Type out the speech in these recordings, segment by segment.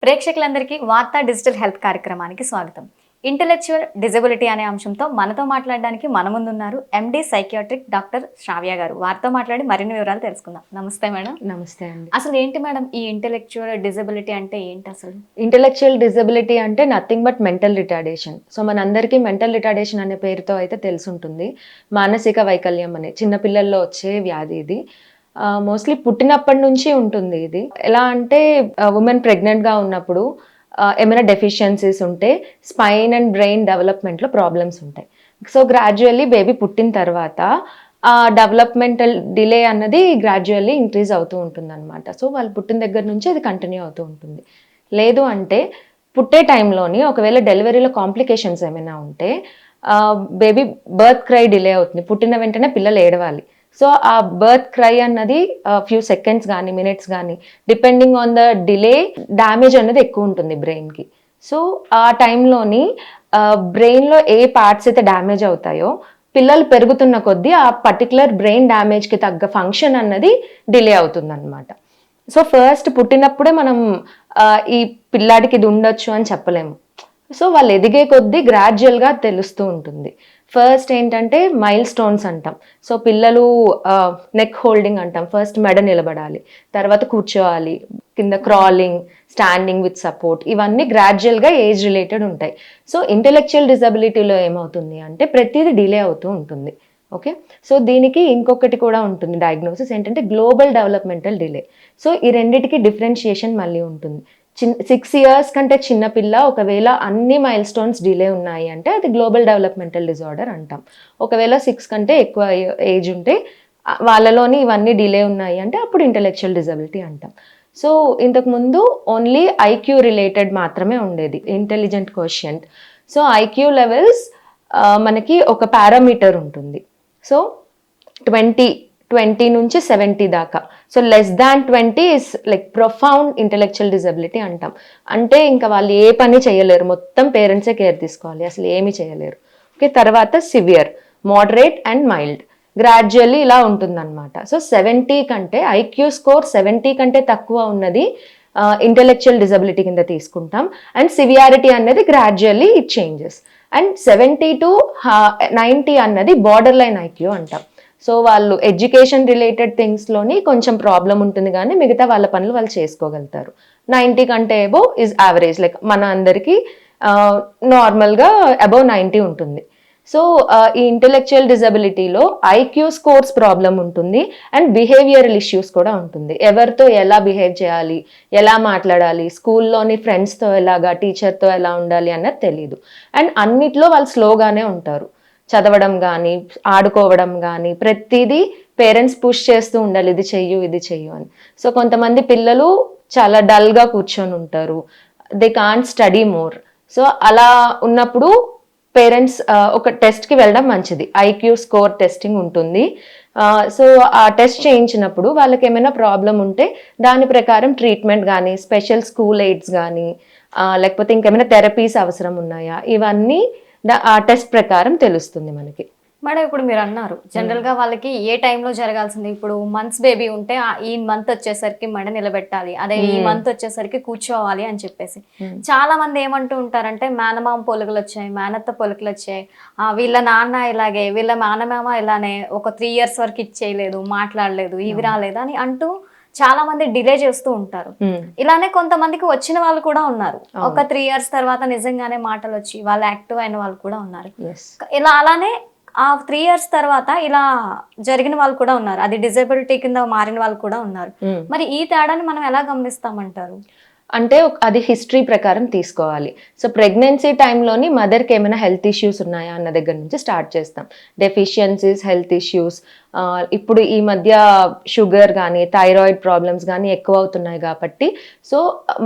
ప్రేక్షకులందరికీ వార్తా digital health కార్యక్రమానికి స్వాగతం. ఇంటెలెక్చువల్ డిజబిలిటీ అనే అంశంతో మనతో మాట్లాడడానికి మన ముందున్నారు ఎండి సైకియాట్రిక్ డాక్టర్ శ్రావ్య గారు. వారితో మాట్లాడి మరిన్ని వివరాలు తెలుసుకుందాం. నమస్తే మేడం. నమస్తే అండి. అసలు ఏంటి మేడం ఈ ఇంటెలెక్చువల్ డిజబిలిటీ అంటే ఏంటి అసలు? ఇంటెలెక్చువల్ డిజబిలిటీ అంటే nothing but mental retardation. So మనందరికీ మెంటల్ రిటార్డేషన్ అనే పేరుతో అయితే తెలుసుంటుంది. మానసిక వైకల్యం అనే చిన్నపిల్లల్లో వచ్చే వ్యాధి ఇది. మోస్ట్లీ పుట్టినప్పటి నుంచి ఉంటుంది ఇది. ఎలా అంటే ఉమెన్ ప్రెగ్నెంట్గా ఉన్నప్పుడు ఏమైనా డెఫిషియన్సీస్ ఉంటే స్పైన్ అండ్ బ్రెయిన్ డెవలప్మెంట్లో ప్రాబ్లమ్స్ ఉంటాయి. సో గ్రాడ్యువల్లీ బేబీ పుట్టిన తర్వాత ఆ డెవలప్మెంటల్ డిలే అన్నది గ్రాడ్యువల్లీ ఇంక్రీజ్ అవుతూ ఉంటుంది అనమాట. సో వాళ్ళు పుట్టిన దగ్గర నుంచి అది కంటిన్యూ అవుతూ ఉంటుంది. లేదు అంటే పుట్టే టైంలోని ఒకవేళ డెలివరీలో కాంప్లికేషన్స్ ఏమైనా ఉంటే బేబీ బర్త్ క్రై డిలే అవుతుంది. పుట్టిన వెంటనే పిల్లలు ఏడవాలి. సో ఆ బర్త్ క్రై అన్నది ఫ్యూ సెకండ్స్ కానీ మినిట్స్ కానీ depending on the delay damage అనేది ఎక్కువ ఉంటుంది బ్రెయిన్కి. సో ఆ టైంలోని బ్రెయిన్లో ఏ పార్ట్స్ అయితే డ్యామేజ్ అవుతాయో పిల్లలు పెరుగుతున్న కొద్దీ ఆ పర్టికులర్ బ్రెయిన్ డ్యామేజ్కి తగ్గ ఫంక్షన్ అన్నది డిలే అవుతుంది అనమాట. సో ఫస్ట్ పుట్టినప్పుడే మనం ఈ పిల్లాడికి ఇది ఉండొచ్చు అని చెప్పలేము. సో వాళ్ళు ఎదిగే కొద్దీ గ్రాడ్యువల్గా తెలుస్తూ ఉంటుంది. ఫస్ట్ ఏంటంటే మైల్ స్టోన్స్ అంటాం. సో పిల్లలు నెక్ హోల్డింగ్ అంటాం. ఫస్ట్ మెడ నిలబడాలి, తర్వాత కూర్చోవాలి, కింద క్రాలింగ్, స్టాండింగ్ విత్ సపోర్ట్, ఇవన్నీ గ్రాడ్యువల్గా ఏజ్ రిలేటెడ్ ఉంటాయి. సో ఇంటెలెక్చువల్ డిజబిలిటీలో ఏమవుతుంది అంటే ప్రతిదీ డిలే అవుతూ ఉంటుంది. ఓకే, సో దీనికి ఇంకొకటి కూడా ఉంటుంది డయాగ్నోసిస్, ఏంటంటే గ్లోబల్ డెవలప్మెంటల్ డిలే. సో ఈ రెండిటికి డిఫరెన్షియేషన్ మళ్ళీ ఉంటుంది. 6 years కంటే చిన్నపిల్ల ఒకవేళ అన్ని మైల్ స్టోన్స్ డిలే ఉన్నాయి అంటే అది గ్లోబల్ డెవలప్మెంటల్ డిజార్డర్ అంటాం. ఒకవేళ 6 కంటే ఎక్కువ ఏజ్ ఉంటే వాళ్ళలోని ఇవన్నీ డిలే ఉన్నాయి అంటే అప్పుడు ఇంటెలెక్చువల్ డిజబిలిటీ అంటాం. సో ఇంతకుముందు ఓన్లీ ఐక్యూ రిలేటెడ్ మాత్రమే ఉండేది, intelligent quotient. So IQ levels మనకి ఒక పారామీటర్ ఉంటుంది. సో 20 నుంచి 70 దాకా. So less than 20 is like profound intellectual disability అంటాం. అంటే ఇంకా వాళ్ళు ఏ పని చేయలేరు, మొత్తం పేరెంట్సే కేర్ తీసుకోవాలి, అసలు ఏమీ చేయలేరు. ఓకే, తర్వాత severe, moderate and mild, gradually ఇలా ఉంటుందన్నమాట. సో 70 కంటే ఐక్యూ స్కోర్ 70 కంటే తక్కువ ఉన్నది ఇంటెలెక్చువల్ డిజబిలిటీ కింద తీసుకుంటాం. అండ్ సివియారిటీ అన్నది gradually it changes. And 70 to 90 అన్నది బార్డర్ లైన్ ఐక్యూ అంటాం. సో వాళ్ళు ఎడ్యుకేషన్ రిలేటెడ్ థింగ్స్లోని కొంచెం ప్రాబ్లం ఉంటుంది కానీ మిగతా వాళ్ళ పనులు వాళ్ళు చేసుకోగలుగుతారు. 90 కంటే అబోవ్ ఈజ్ యావరేజ్, లైక్ మన అందరికీ నార్మల్గా అబోవ్ 90 ఉంటుంది. సో ఈ ఇంటెలెక్చువల్ డిజబిలిటీలో ఐక్యూ స్కోర్స్ ప్రాబ్లం ఉంటుంది అండ్ బిహేవియరల్ ఇష్యూస్ కూడా ఉంటుంది. ఎవరితో ఎలా బిహేవ్ చేయాలి, ఎలా మాట్లాడాలి, స్కూల్లోని ఫ్రెండ్స్తో ఎలాగా, టీచర్తో ఎలా ఉండాలి అన్నది తెలియదు. అండ్ అన్నిట్లో వాళ్ళు స్లోగానే ఉంటారు. చదవడం కానీ ఆడుకోవడం కానీ ప్రతిదీ పేరెంట్స్ పుష్ చేస్తూ ఉండాలి, ఇది చెయ్యు ఇది చెయ్యు అని. సో కొంతమంది పిల్లలు చాలా డల్గా కూర్చొని ఉంటారు, they can't study more. So అలా ఉన్నప్పుడు పేరెంట్స్ ఒక టెస్ట్కి వెళ్ళడం మంచిది. ఐక్యూ స్కోర్ టెస్టింగ్ ఉంటుంది. సో ఆ టెస్ట్ చేయించినప్పుడు వాళ్ళకి ఏమైనా ప్రాబ్లం ఉంటే దాని ప్రకారం ట్రీట్మెంట్ కానీ, స్పెషల్ స్కూల్ ఎయిడ్స్ కానీ, లేకపోతే ఇంకేమైనా థెరపీస్ అవసరం ఉన్నాయా, ఇవన్నీ ఆ టెస్ట్ ప్రకారం తెలుస్తుంది మనకి. మేడం ఇప్పుడు మీరు అన్నారు జనరల్ గా వాళ్ళకి ఏ టైంలో జరగాల్సింది, ఇప్పుడు మంత్స్ బేబీ ఉంటే ఈ మంత్ వచ్చేసరికి మెడ నిలబెట్టాలి, అదే ఈ మంత్ వచ్చేసరికి కూర్చోవాలి అని చెప్పేసి చాలా మంది ఏమంటూ ఉంటారంటే మేనమామ పొలుగులు వచ్చాయి, మేనత్త పొలుకులు వచ్చాయి, వీళ్ళ నాన్న ఇలాగే, వీళ్ళ మేనమామ ఇలానే ఒక 3 years వరకు ఇచ్చేయలేదు, మాట్లాడలేదు, ఇవి రాలేదు అని అంటూ చాలా మంది డిలే చేస్తూ ఉంటారు. ఇలానే కొంతమందికి వచ్చిన వాళ్ళు కూడా ఉన్నారు, ఒక 3 years తర్వాత నిజంగానే మాటలు వచ్చి వాళ్ళు యాక్టివ్ అయిన వాళ్ళు కూడా ఉన్నారు. ఇలా అలానే ఆ 3 years తర్వాత ఇలా జరిగిన వాళ్ళు కూడా ఉన్నారు, అది డిజబిలిటీ కింద మారిన వాళ్ళు కూడా ఉన్నారు. మరి ఈ తేడాని మనం ఎలా గమనిస్తామంటారు? అంటే అది హిస్టరీ ప్రకారం తీసుకోవాలి. సో ప్రెగ్నెన్సీ టైంలోని మదర్కి ఏమైనా హెల్త్ ఇష్యూస్ ఉన్నాయా అన్న దగ్గర నుంచి స్టార్ట్ చేస్తాం. డెఫిషియన్సీస్, హెల్త్ ఇష్యూస్, ఇప్పుడు ఈ మధ్య షుగర్ కానీ థైరాయిడ్ ప్రాబ్లమ్స్ కానీ ఎక్కువ అవుతున్నాయి కాబట్టి సో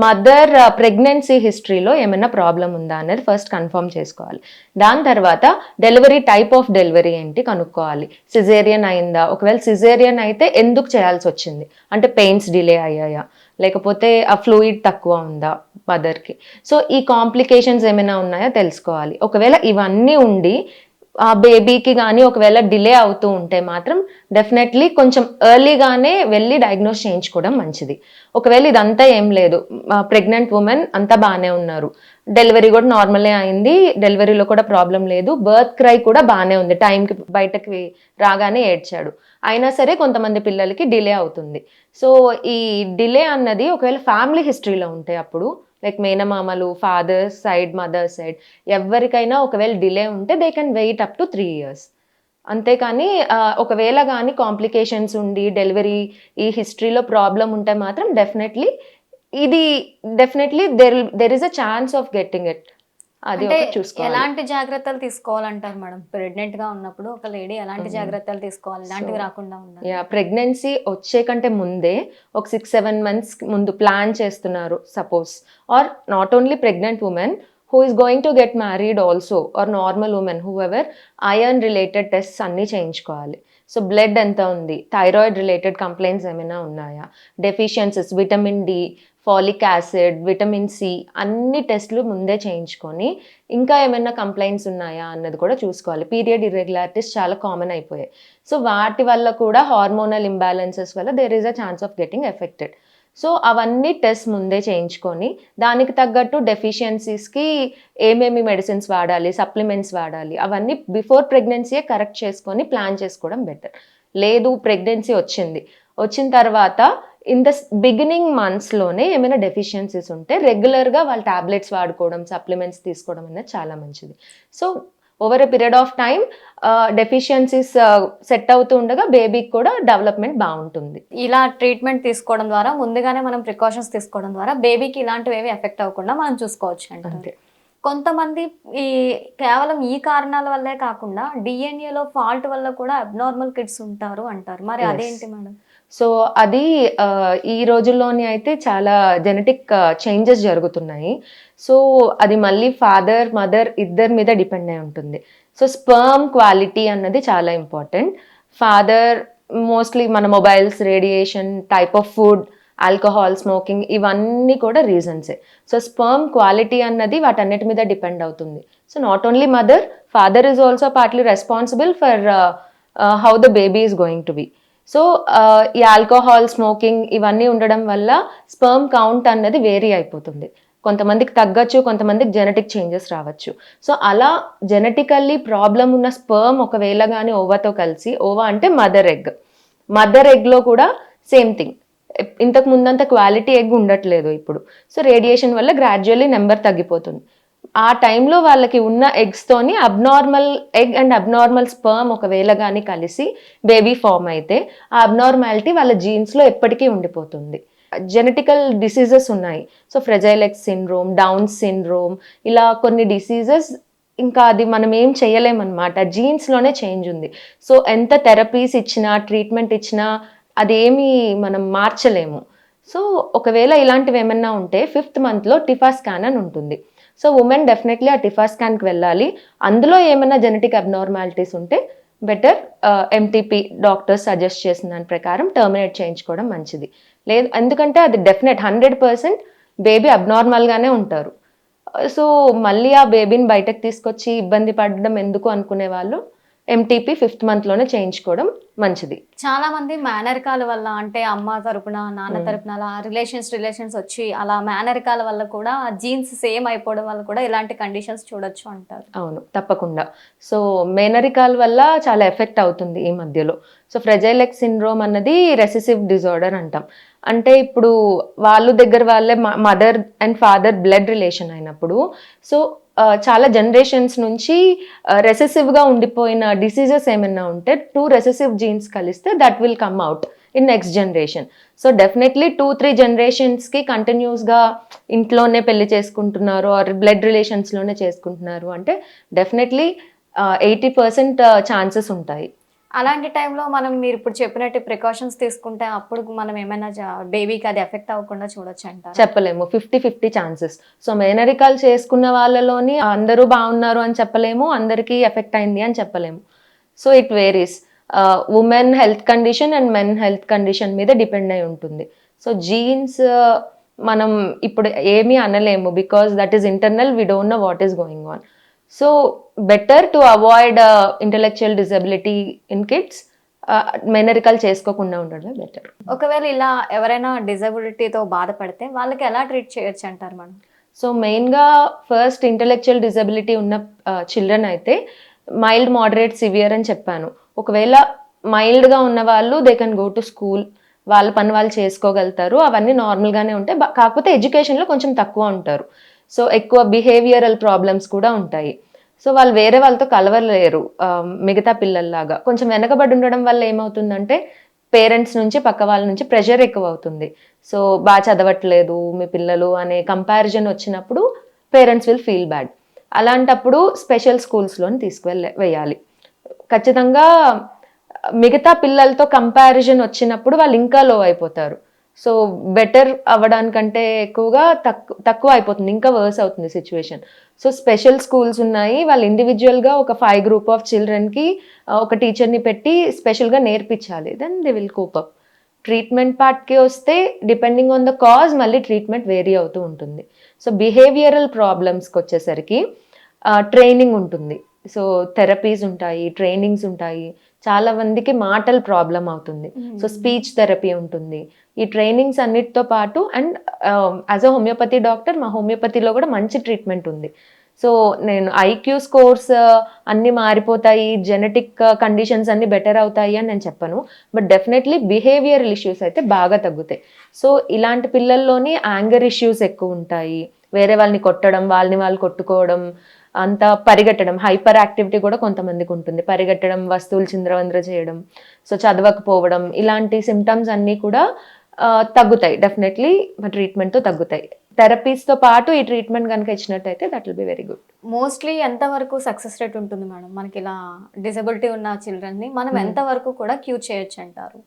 మదర్ ప్రెగ్నెన్సీ హిస్టరీలో ఏమైనా ప్రాబ్లం ఉందా అనేది ఫస్ట్ కన్ఫర్మ్ చేసుకోవాలి. దాని తర్వాత డెలివరీ, టైప్ ఆఫ్ డెలివరీ ఏంటి కనుక్కోవాలి. సిజేరియన్ అయిందా, ఒకవేళ సిజేరియన్ అయితే ఎందుకు చేయాల్సి వచ్చింది, అంటే పెయిన్స్ డిలే అయ్యాయా, లేకపోతే ఆ ఫ్లూయిడ్ తక్కువ ఉందా మదర్కి. సో ఈ కాంప్లికేషన్స్ ఏమైనా ఉన్నాయో తెలుసుకోవాలి. ఒకవేళ ఇవన్నీ ఉండి ఆ బేబీకి కానీ ఒకవేళ డిలే అవుతూ ఉంటే మాత్రం డెఫినెట్లీ కొంచెం ఎర్లీగానే వెళ్ళి డయాగ్నోస్ చేయించుకోవడం మంచిది. ఒకవేళ ఇదంతా ఏం లేదు, ప్రెగ్నెంట్ ఉమెన్ అంతా బాగానే ఉన్నారు, డెలివరీ కూడా నార్మలే అయింది, డెలివరీలో కూడా ప్రాబ్లం లేదు, బర్త్ క్రై కూడా బాగానే ఉంది, టైంకి బయటకి రాగానే ఏడ్చాడు, అయినా సరే కొంతమంది పిల్లలకి డిలే అవుతుంది. సో ఈ డిలే అన్నది ఒకవేళ ఫ్యామిలీ హిస్టరీలో ఉంటే అప్పుడు లైక్ మేనమామలు, ఫాదర్ సైడ్, మదర్ సైడ్ ఎవరికైనా ఒకవేళ డిలే ఉంటే they can wait up to 3 years. అంతేకాని ఒకవేళ కానీ కాంప్లికేషన్స్ ఉండి డెలివరీ ఈ హిస్టరీలో ప్రాబ్లం ఉంటే మాత్రం definitely there is a chance of getting it. అది అంటే ఒకటి చూసుకోవాలి. ఎలాంటి జాగ్రత్తలు తీసుకోవాలంటారు మేడం? ప్రెగ్నెంట్ గా ఉన్నప్పుడు ఒక లేడీ ఎలాంటి జాగ్రత్తలు తీసుకోవాలి ఇలాంటివి రాకుండా ఉండాలి? ప్రెగ్నెన్సీ వచ్చే కంటే ముందే ఒక 6-7 months ముందు ప్లాన్ చేస్తున్నారు suppose, or not only pregnant women who is going to get married also or normal women whoever, iron related tests అన్నీ చేయించుకోవాలి. సో బ్లడ్ ఎంత ఉంది, థైరాయిడ్ రిలేటెడ్ కంప్లైంట్స్ ఏమైనా ఉన్నాయా, deficiencies vitamin D, folic acid, vitamin C అన్ని టెస్ట్లు ముందే చేయించుకొని ఇంకా ఏమైనా కంప్లైంట్స్ ఉన్నాయా అన్నది కూడా చూసుకోవాలి. పీరియడ్ ఇర్రెగ్యులారిటీస్ చాలా కామన్ అయిపోయాయి. సో వాటి వల్ల కూడా హార్మోనల్ ఇంబ్యాలెన్సెస్ వల్ల there is a chance of getting affected. So అవన్నీ టెస్ట్ ముందే చేయించుకొని దానికి తగ్గట్టు డెఫిషియన్సీస్కి ఏమేమి మెడిసిన్స్ వాడాలి, సప్లిమెంట్స్ వాడాలి, అవన్నీ బిఫోర్ ప్రెగ్నెన్సీయే కరెక్ట్ చేసుకొని ప్లాన్ చేసుకోవడం బెటర్. లేదు ప్రెగ్నెన్సీ వచ్చిన తర్వాత ఇన్ ద బిగినింగ్ మంత్స్లోనే ఏమైనా డెఫిషియన్సీస్ ఉంటే రెగ్యులర్గా వాళ్ళు టాబ్లెట్స్ వాడుకోవడం, సప్లిమెంట్స్ తీసుకోవడం అనేది చాలా మంచిది. So over a period of time deficiencies set అవుతూ ఉండగా బేబీకి కూడా డెవలప్మెంట్ బాగుంటుంది. ఇలా ట్రీట్మెంట్ తీసుకోవడం ద్వారా ముందుగానే మనం ప్రికాషన్స్ తీసుకోవడం ద్వారా బేబీకి ఇలాంటివి ఏవి ఎఫెక్ట్ అవ్వకుండా మనం చూసుకోవచ్చు అంటే. కొంతమంది కేవలం ఈ కారణాల వల్లే కాకుండా డిఎన్ఏలో ఫాల్ట్ వల్ల కూడా అబ్నార్మల్ కిడ్స్ ఉంటారు అంటారు, మరి అదేంటి మేడం? సో అది ఈ రోజుల్లోని అయితే చాలా జెనెటిక్ చేంజెస్ జరుగుతున్నాయి. సో అది మళ్ళీ ఫాదర్ మదర్ ఇద్దరి మీద డిపెండ్ అయి ఉంటుంది. సో స్పర్మ్ క్వాలిటీ అన్నది చాలా ఇంపార్టెంట్. ఫాదర్ మోస్ట్లీ మన mobiles, radiation, type of food, alcohol, smoking ఇవన్నీ కూడా రీజన్సే. సో స్పర్మ్ క్వాలిటీ అన్నది వాటన్నిటి మీద డిపెండ్ అవుతుంది. So not only mother, father is also partly responsible for how the baby is going to be. So ఈ alcohol, smoking ఇవన్నీ ఉండడం వల్ల స్పర్మ్ కౌంట్ అన్నది వేరీ అయిపోతుంది. కొంతమందికి తగ్గచ్చు, కొంతమందికి జెనెటిక్ చేంజెస్ రావచ్చు. సో అలా జెనెటికల్లీ ప్రాబ్లం ఉన్న స్పర్మ్ ఒకవేళ కానీ ఓవాతో కలిసి, ఓవా అంటే మదర్ ఎగ్లో కూడా సేమ్ థింగ్, ఇంతకు ముందంత క్వాలిటీ ఎగ్ ఉండట్లేదు ఇప్పుడు. సో రేడియేషన్ వల్ల గ్రాడ్యువల్లీ నెంబర్ తగ్గిపోతుంది. ఆ టైంలో వాళ్ళకి ఉన్న ఎగ్స్తోని abnormal egg and abnormal sperm ఒకవేళ కానీ కలిసి బేబీ ఫామ్ అయితే ఆ అబ్నార్మాలిటీ వాళ్ళ జీన్స్లో ఎప్పటికీ ఉండిపోతుంది. జెనెటికల్ డిసీజెస్ ఉన్నాయి. So fragile X syndrome, down syndrome, ఇలా కొన్ని డిసీజెస్ ఇంకా అది మనం ఏం చేయలేమన్నమాట, జీన్స్లోనే చేంజ్ ఉంది. సో ఎంత థెరపీస్ ఇచ్చినా, ట్రీట్మెంట్ ఇచ్చినా అదేమి మనం మార్చలేము. సో ఒకవేళ ఇలాంటివి ఏమన్నా ఉంటే 5th monthలో టిఫా స్కాన్ అని ఉంటుంది. సో ఉమెన్ డెఫినెట్లీ ఆ టిఫా స్కాన్కి వెళ్ళాలి. అందులో ఏమైనా జెనెటిక్ అబ్నార్మాలిటీస్ ఉంటే బెటర్ ఎంటీపీ డాక్టర్స్ సజెస్ట్ చేసిన దాని ప్రకారం టర్మినేట్ చేయించుకోవడం మంచిది. లేదు ఎందుకంటే అది డెఫినెట్ 100% బేబీ అబ్నార్మల్గానే ఉంటారు. సో మళ్ళీ ఆ బేబీని బయటకు తీసుకొచ్చి ఇబ్బంది పడడం ఎందుకు అనుకునే వాళ్ళు ఎంటీపీ 5th monthలోనే చేయించుకోవడం మంచిది. చాలా మంది మేనరికాల వల్ల, అంటే అమ్మ తరపున, నాన్న తరపున అలా రిలేషన్స్ వచ్చి అలా మేనరికాల వల్ల కూడా జీన్స్ సేమ్ అయిపోవడం వల్ల కూడా ఇలాంటి కండిషన్స్ చూడొచ్చు అంటారు. అవును, తప్పకుండా. సో మేనరికాల వల్ల చాలా ఎఫెక్ట్ అవుతుంది ఈ మధ్యలో. సో ఫ్రెజైల్ ఎక్స్ సిండ్రోమ్ అన్నది రెసెసివ్ డిజార్డర్ అంటాం. అంటే ఇప్పుడు దగ్గర వాళ్ళే mother and father blood relation అయినప్పుడు, సో చాలా జనరేషన్స్ నుంచి రెసెసివ్గా ఉండిపోయిన డిసీజెస్ ఏమైనా ఉంటే 2 రెసెసివ్ జీన్స్ కలిస్తే that will come out in next generation. So definitely 2-3 generations కంటిన్యూస్గా ఇంట్లోనే పెళ్లి చేసుకుంటున్నారు ఆర్ బ్లడ్ రిలేషన్స్లోనే చేసుకుంటున్నారు అంటే డెఫినెట్లీ 80% ఛాన్సెస్ ఉంటాయి. అలాంటి టైంలో మనం మీరు ఇప్పుడు చెప్పినట్టు ప్రికాషన్స్ తీసుకుంటే అప్పుడు మనం ఏమైనా బేబీకి అది ఎఫెక్ట్ అవ్వకుండా చూడొచ్చు అంటారు? చెప్పలేము, 50-50 ఛాన్సెస్. సో మేనరికాలు చేసుకున్న వాళ్ళలోని అందరూ బాగున్నారు అని చెప్పలేము, అందరికీ ఎఫెక్ట్ అయింది అని చెప్పలేము. So it varies. Women health condition and men health condition మీద డిపెండ్ అయి ఉంటుంది. సో జీన్స్ మనం ఇప్పుడు ఏమీ అనలేము, because that is internal, we don't know what is going on. So better to avoid intellectual disability in kids, మెనరికల్ చేసుకోకుండా ఉండడమే బెటర్. ఒకవేళ ఇలా ఎవరైనా డిజబిలిటీతో బాధపడితే వాళ్ళకి ఎలా ట్రీట్ చేయొచ్చు అంటారు మనం? సో మెయిన్గా ఫస్ట్ ఇంటెలెక్చువల్ డిజబిలిటీ ఉన్న చిల్డ్రన్ అయితే మైల్డ్, మోడరేట్, సివియర్ అని చెప్పాను. ఒకవేళ మైల్డ్గా ఉన్న వాళ్ళు they can go to school, వాళ్ళ పని వాళ్ళు చేసుకోగలుగుతారు, అవన్నీ నార్మల్గానే ఉంటాయి. కాకపోతే ఎడ్యుకేషన్లో కొంచెం తక్కువ ఉంటారు. సో ఎక్కువ బిహేవియరల్ ప్రాబ్లమ్స్ కూడా ఉంటాయి. సో వాళ్ళు వేరే వాళ్ళతో కలవలేరు మిగతా పిల్లల్లాగా. కొంచెం వెనకబడి ఉండడం వల్ల ఏమవుతుందంటే పేరెంట్స్ నుంచి, పక్క వాళ్ళ నుంచి ప్రెషర్ ఎక్కువ అవుతుంది. సో బాగా చదవట్లేదు మీ పిల్లలు అనే కంపారిజన్ వచ్చినప్పుడు పేరెంట్స్ విల్ ఫీల్ బ్యాడ్. అలాంటప్పుడు స్పెషల్ స్కూల్స్లోని వేయాలి. ఖచ్చితంగా మిగతా పిల్లలతో కంపారిజన్ వచ్చినప్పుడు వాళ్ళు ఇంకా లో అయిపోతారు. సో బెటర్ అవ్వడానికంటే ఎక్కువగా తక్కువ అయిపోతుంది, ఇంకా వర్స్ అవుతుంది సిచ్యువేషన్. సో స్పెషల్ స్కూల్స్ ఉన్నాయి, వాళ్ళు ఇండివిజువల్గా ఒక 5 గ్రూప్ ఆఫ్ చిల్డ్రన్కి ఒక టీచర్ని పెట్టి స్పెషల్గా నేర్పించాలి. Then they will cope up. Treatment పార్ట్కి వస్తే డిపెండింగ్ ఆన్ ద కాజ్ మళ్ళీ ట్రీట్మెంట్ వేరీ అవుతూ ఉంటుంది. సో బిహేవియరల్ ప్రాబ్లమ్స్కి వచ్చేసరికి ట్రైనింగ్ ఉంటుంది. సో థెరపీస్ ఉంటాయి, ట్రైనింగ్స్ ఉంటాయి. చాలా మందికి మాటల ప్రాబ్లం అవుతుంది. సో స్పీచ్ థెరపీ ఉంటుంది. ఈ ట్రైనింగ్స్ అన్నిటితో పాటు and as a homeopathy doctor మా హోమియోపతిలో కూడా మంచి ట్రీట్మెంట్ ఉంది. సో నేను ఐక్యూ స్కోర్స్ అన్నీ మారిపోతాయి, జెనెటిక్ కండిషన్స్ అన్నీ బెటర్ అవుతాయి అని నేను చెప్పను. బట్ డెఫినెట్లీ బిహేవియరల్ ఇష్యూస్ అయితే బాగా తగ్గుతాయి. సో ఇలాంటి పిల్లల్లోని యాంగర్ ఇష్యూస్ ఎక్కువ ఉంటాయి. వేరే వాళ్ళని కొట్టడం, వాళ్ళని వాళ్ళు కొట్టుకోవడం, అంత పరిగెట్టడం, హైపర్ యాక్టివిటీ కూడా కొంతమందికి ఉంటుంది. పరిగెట్టడం, వస్తువులు చింద్రవంద్ర చేయడం, సో చదవకపోవడం, ఇలాంటి సిమ్టమ్స్ అన్నీ కూడా తగ్గుతాయి. డెఫినెట్లీ ట్రీట్మెంట్తో తగ్గుతాయి. థెరపీస్తో పాటు ఈ ట్రీట్మెంట్ కనుక ఇచ్చినట్టయితే that will be very good. Mostly ఎంతవరకు సక్సెస్ రేట్ ఉంటుంది మేడం మనకి ఇలా డిజబిలిటీ ఉన్న చిల్డ్రన్ని మనం ఎంతవరకు కూడా క్యూర్ చేయొచ్చు అంటారు?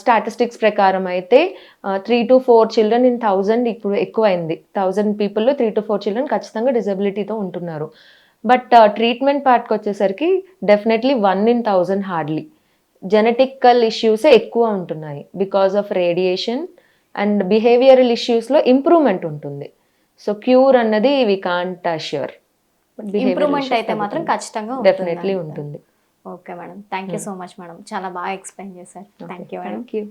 స్టాటిస్టిక్స్ ప్రకారం అయితే 3 to 4 చిల్డ్రన్ ఇన్ 1000, ఇప్పుడు ఎక్కువైంది. 1000 పీపుల్లో 3 to 4 చిల్డ్రన్ ఖచ్చితంగా డిజబిలిటీతో ఉంటున్నారు. బట్ ట్రీట్మెంట్ పార్ట్కి వచ్చేసరికి డెఫినెట్లీ 1 in 1000 హార్డ్లీ జెనెటికల్ ఇష్యూసే ఎక్కువ ఉంటున్నాయి. Because of radiation and behavioural ఇష్యూస్లో ఇంప్రూవ్మెంట్ ఉంటుంది. సో క్యూర్ అన్నది వి కాంట్ అష్యూర్. ఇంప్రూవ్మెంట్ అయితే మాత్రం ఖచ్చితంగా డెఫినెట్లీ ఉంటుంది. Okay madam, thank you so much madam, చాలా బాగా ఎక్స్ప్లెయిన్ చేశారు. Thank you madam. Thank you.